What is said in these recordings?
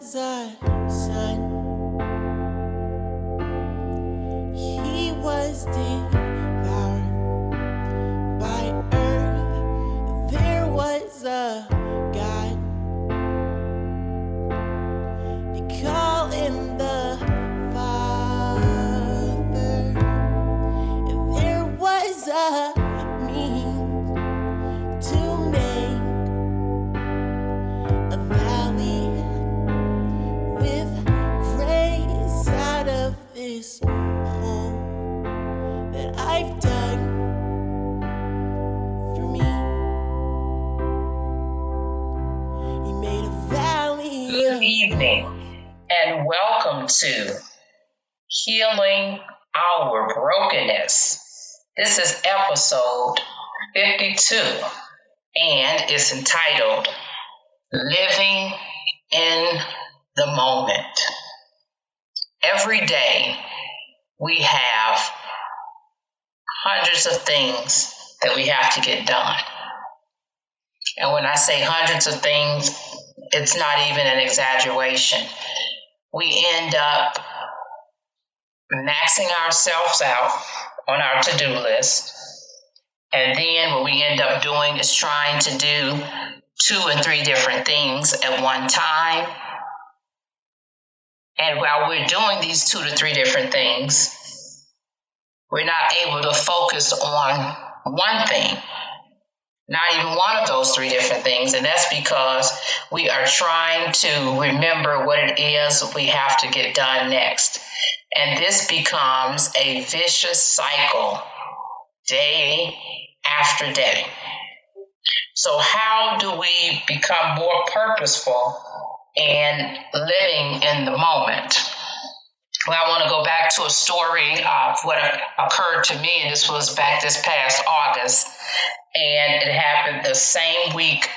was a son. He was devoured by earth. There was a God. They call him the Father. And there was a means to make a valley with grace out of this hole that I've dug for me. He made a valley. Good evening and welcome to Healing Our Brokenness. This is episode 52 and it's entitled Living in the Moment. Every day we have hundreds of things that we have to get done. And when I say hundreds of things, it's not even an exaggeration. We end up maxing ourselves out on our to-do list. And then what we end up doing is trying to do 2 and 3 different things at one time. And while we're doing these 2 to 3 different things, we're not able to focus on one thing, not even one of those 3 different things. And that's because we are trying to remember what it is we have to get done next. And this becomes a vicious cycle day after day. So how do we become more purposeful and living in the moment? Well, I want to go back to a story of what occurred to me, and this was back this past August, and it happened the same week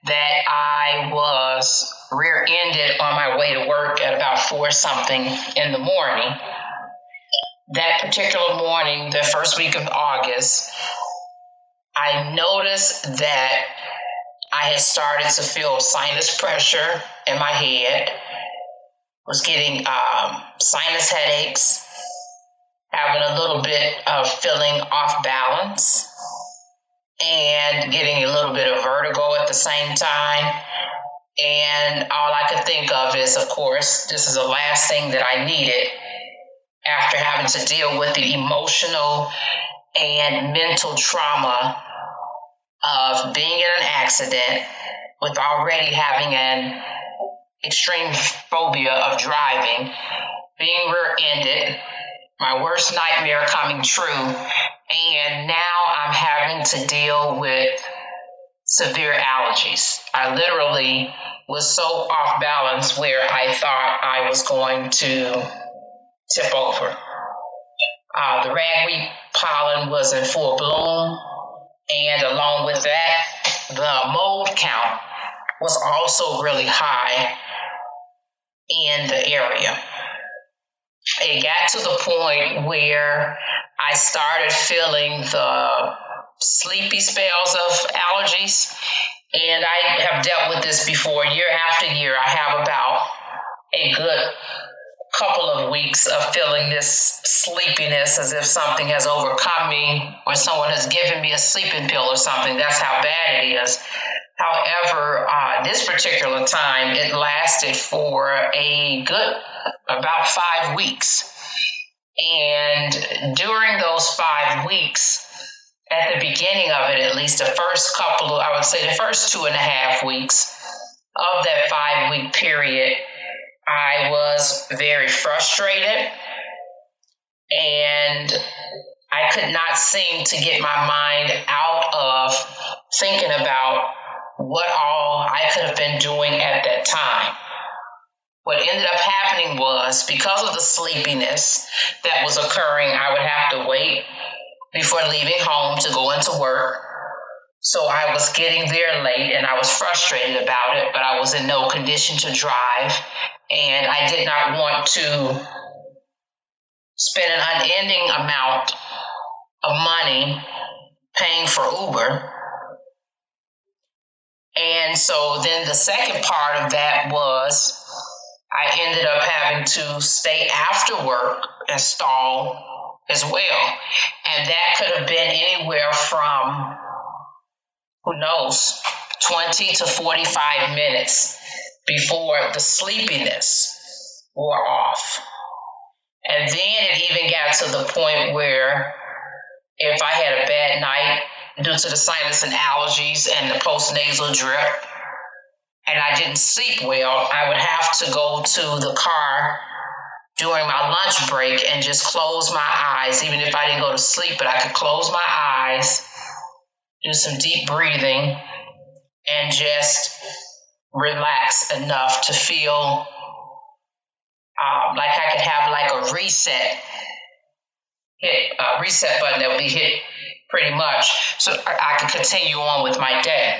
that I was rear-ended on my way to work at about 4-something in the morning. That particular morning, the first week of August, I noticed that I had started to feel sinus pressure in my head, was getting sinus headaches, having a little bit of feeling off balance, and getting a little bit of vertigo at the same time. And all I could think of is, of course, this is the last thing that I needed after having to deal with the emotional and mental trauma of being in an accident, with already having an extreme phobia of driving, being rear-ended, my worst nightmare coming true, and now I'm having to deal with severe allergies. I literally was so off balance where I thought I was going to tip over. The ragweed pollen was in full bloom, and along with that, the mold count was also really high in the area. It got to the point where I started feeling the sleepy spells of allergies, and I have dealt with this before. Year after year, I have about a good couple of weeks of feeling this sleepiness as if something has overcome me or someone has given me a sleeping pill or something. That's how bad it is. However, this particular time, it lasted for a good about 5 weeks. And during those 5 weeks, at the beginning of it, at least the first 2.5 weeks of that 5-week period, I was very frustrated, and I could not seem to get my mind out of thinking about what all I could have been doing at that time. What ended up happening was, because of the sleepiness that was occurring, I would have to wait before leaving home to go into work. So I was getting there late, and I was frustrated about it, but I was in no condition to drive, and I did not want to spend an unending amount of money paying for Uber. And so then the second part of that was having to stay after work and stall as well. And that could have been anywhere from, who knows, 20 to 45 minutes before the sleepiness wore off. And then it even got to the point where if I had a bad night due to the sinus and allergies and the postnasal drip, and I didn't sleep well, I would have to go to the car during my lunch break and just close my eyes, even if I didn't go to sleep, but I could close my eyes, do some deep breathing, and just relax enough to feel like I could have like a reset button that would be hit pretty much, so I could continue on with my day.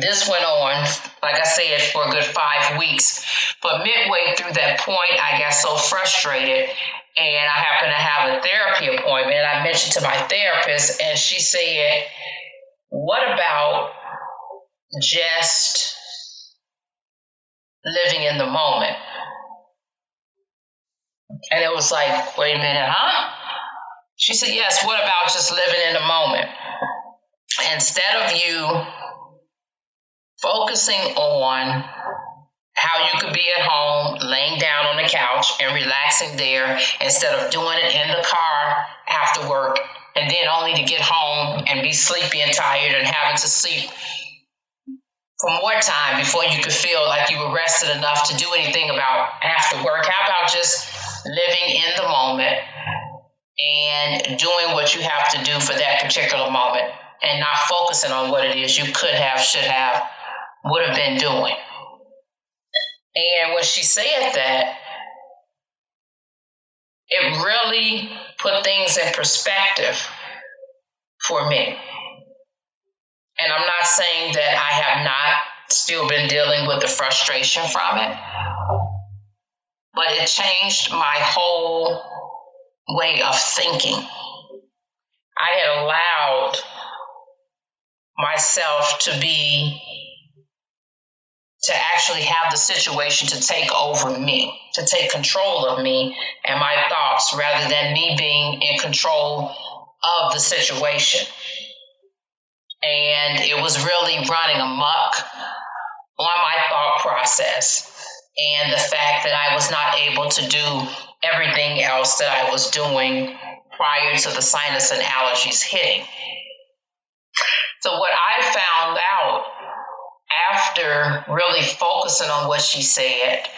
This went on, like I said, for a good 5 weeks. But midway through that point, I got so frustrated, and I happened to have a therapy appointment. And I mentioned to my therapist, and she said, "What about just living in the moment?" And it was like, wait a minute, huh? She said, yes, what about just living in the moment? Instead of you focusing on how you could be at home, laying down on the couch and relaxing there, instead of doing it in the car after work, and then only to get home and be sleepy and tired and having to sleep for more time before you could feel like you were rested enough to do anything about after work. How about just living in the moment and doing what you have to do for that particular moment and not focusing on what it is you could have, should have, would have been doing? And when she said that, it really put things in perspective for me. And I'm not saying that I have not still been dealing with the frustration from it, but it changed my whole way of thinking. I had allowed myself to actually have the situation to take over me, to take control of me and my thoughts, rather than me being in control of the situation. And it was really running amok on my thought process, and the fact that I was not able to do everything else that I was doing prior to the sinus and allergies hitting. So what I found out after really focusing on what she said,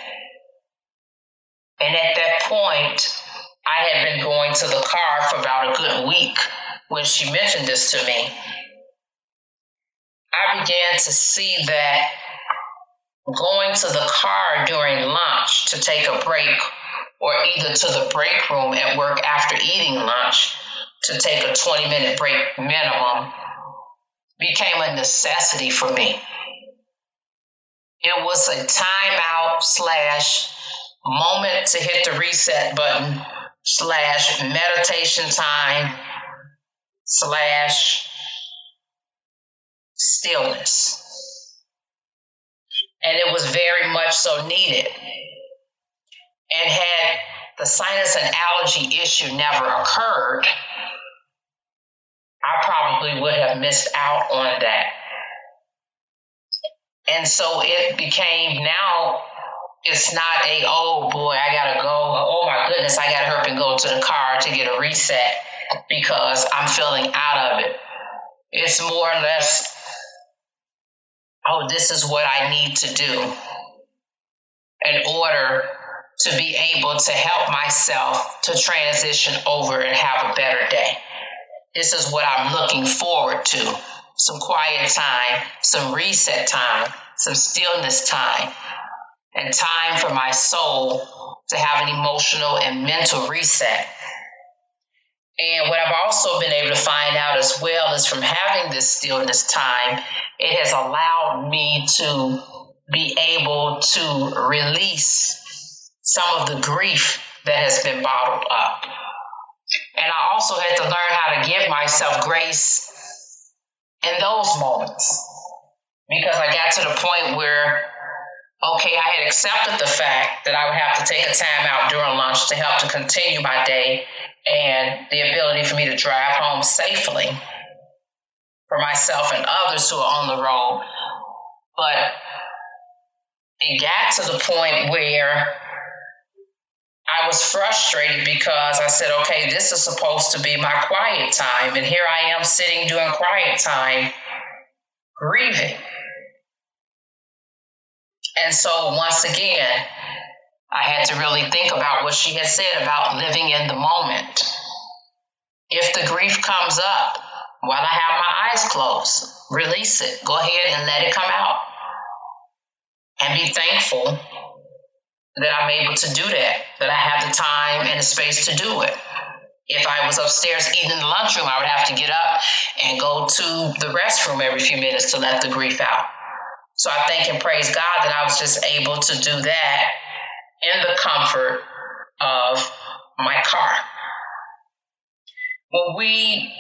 and at that point, I had been going to the car for about a good week when she mentioned this to me, I began to see that going to the car during lunch to take a break, or either to the break room at work after eating lunch to take a 20-minute break minimum, became a necessity for me. It was a timeout / moment to hit the reset button / meditation time / stillness. And it was very much so needed. And had the sinus and allergy issue never occurred, I probably would have missed out on that. And so it became, now it's not a, oh boy, I gotta go, oh my goodness, I gotta hurry and go to the car to get a reset because I'm feeling out of it. It's more or less, oh, this is what I need to do in order to be able to help myself to transition over and have a better day. This is what I'm looking forward to. Some quiet time, some reset time, some stillness time, and time for my soul to have an emotional and mental reset. And what I've also been able to find out as well is from having this stillness time, it has allowed me to be able to release some of the grief that has been bottled up. And I also had to learn how to give myself grace in those moments, because I got to the point where okay, I had accepted the fact that I would have to take a time out during lunch to help to continue my day and the ability for me to drive home safely for myself and others who are on the road. But it got to the point where I was frustrated because I said, okay, this is supposed to be my quiet time. And here I am sitting during quiet time, grieving. And so once again, I had to really think about what she had said about living in the moment. If the grief comes up while I have my eyes closed, release it. Go ahead and let it come out. And be thankful that I'm able to do that I have the time and the space to do it. If I was upstairs eating in the lunchroom, I would have to get up and go to the restroom every few minutes to let the grief out. So I thank and praise God that I was just able to do that in the comfort of my car. When we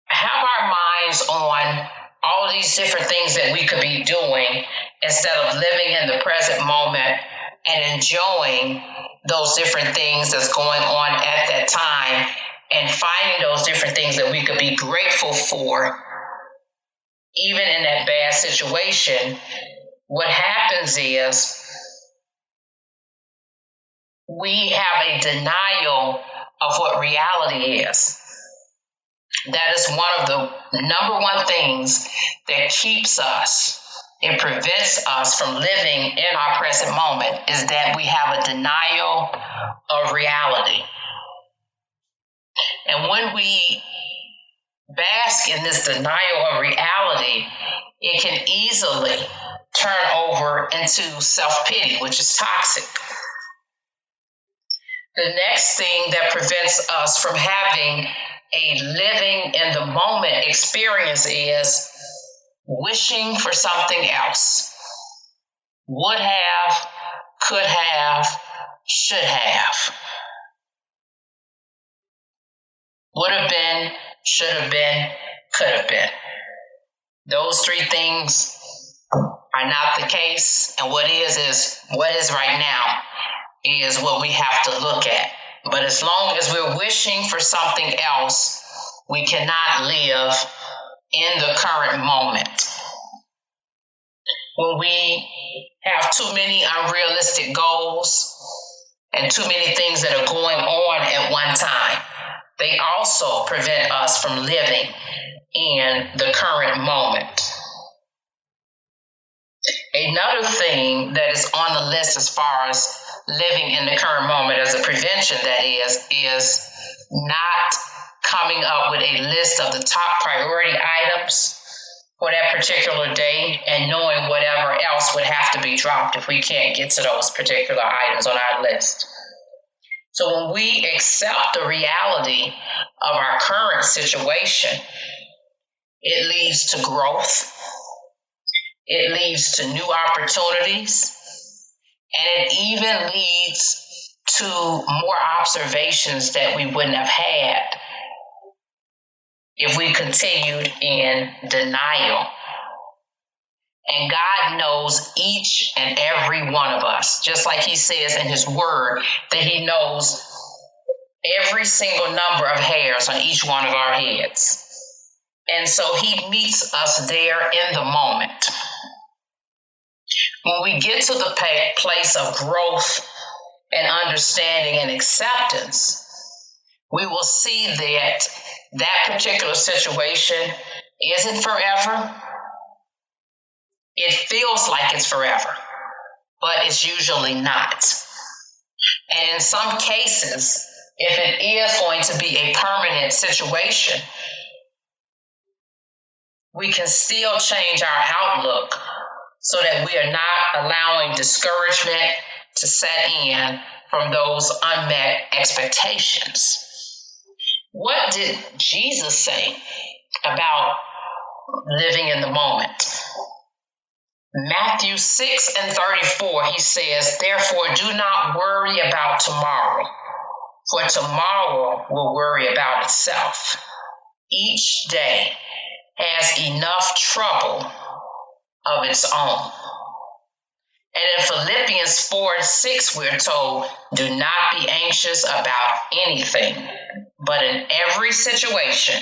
have our minds on all of these different things that we could be doing instead of living in the present moment and enjoying those different things that's going on at that time and finding those different things that we could be grateful for, even in that bad situation, what happens is we have a denial of what reality is. That is one of the number one things that keeps us, it prevents us from living in our present moment, is that we have a denial of reality. And when we bask in this denial of reality, it can easily turn over into self-pity, which is toxic. The next thing that prevents us from having a living in the moment experience is wishing for something else. Would have, could have, should have. Would have been, should have been, could have been. Those three things are not the case, and what is what is right now is what we have to look at. But as long as we're wishing for something else, we cannot live in the current moment. When we have too many unrealistic goals and too many things that are going on at one time, they also prevent us from living in the current moment. Another thing that is on the list as far as living in the current moment as a prevention, that is not coming up with a list of the top priority items for that particular day and knowing whatever else would have to be dropped if we can't get to those particular items on our list. So when we accept the reality of our current situation, it leads to growth. It leads to new opportunities, and it even leads to more observations that we wouldn't have had if we continued in denial. And God knows each and every one of us, just like he says in his word that he knows every single number of hairs on each one of our heads. And so he meets us there in the moment. When we get to the place of growth and understanding and acceptance, we will see that that particular situation isn't forever. It feels like it's forever, but it's usually not. And in some cases, if it is going to be a permanent situation, we can still change our outlook so that we are not allowing discouragement to set in from those unmet expectations. What did Jesus say about living in the moment? Matthew 6:34, he says, "Therefore do not worry about tomorrow, for tomorrow will worry about itself. Each day has enough trouble of its own." And in Philippians 4:6, we're told, do not be anxious about anything, but in every situation,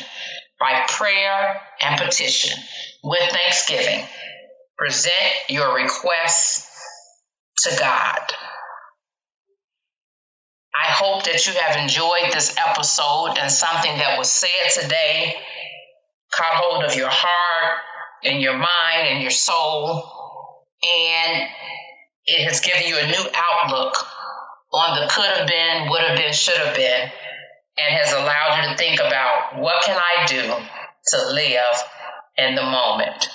by prayer and petition, with thanksgiving, present your requests to God. I hope that you have enjoyed this episode and something that was said today caught hold of your heart and your mind and your soul, and it has given you a new outlook on the could have been, would have been, should have been, and has allowed you to think about what can I do to live in the moment.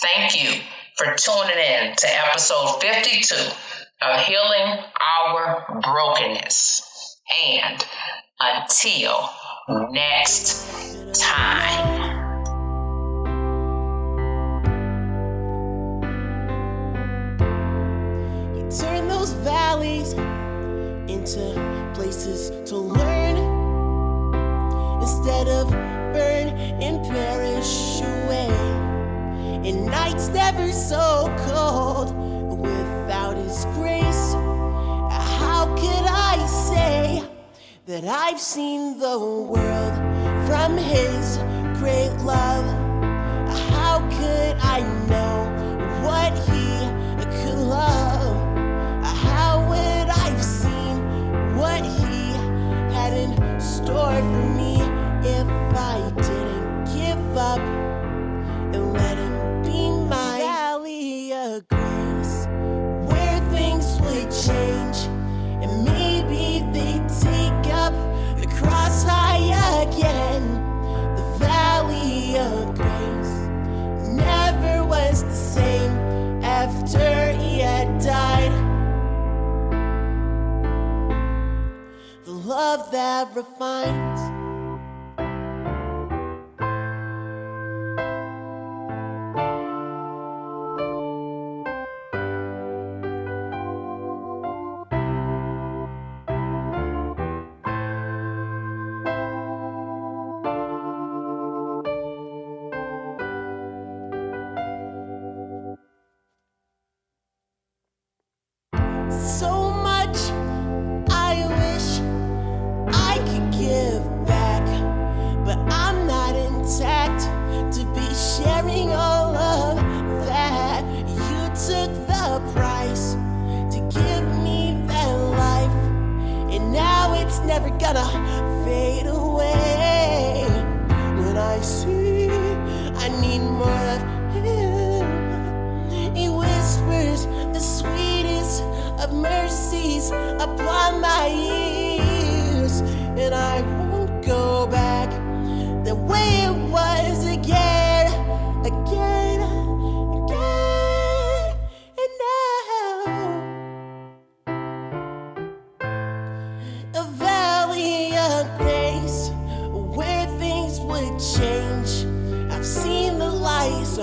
Thank you for tuning in to episode 52 of Healing Our Brokenness. And until next time. Turn those valleys into places to learn instead of burn and perish away. And nights never so cold without His grace. How could I say that I've seen the world from His great love? How could I know what He could love? How would I've seen what He had in store for me if I didn't give up and let Him be my valley of grace, where things would change and maybe they'd take up the cross high again? The valley of grace never was the same after He had died. The love that refines. So much I wish I could give back, but I'm not intact to be sharing all of that. You took the price to give me that life, and now it's never gonna fade away. When I see I need more of Him, He whispers the sweetest of mercies upon my ears, and I won't go back the way it was again, again, again, and now a valley of grace where things would change. I've seen the lights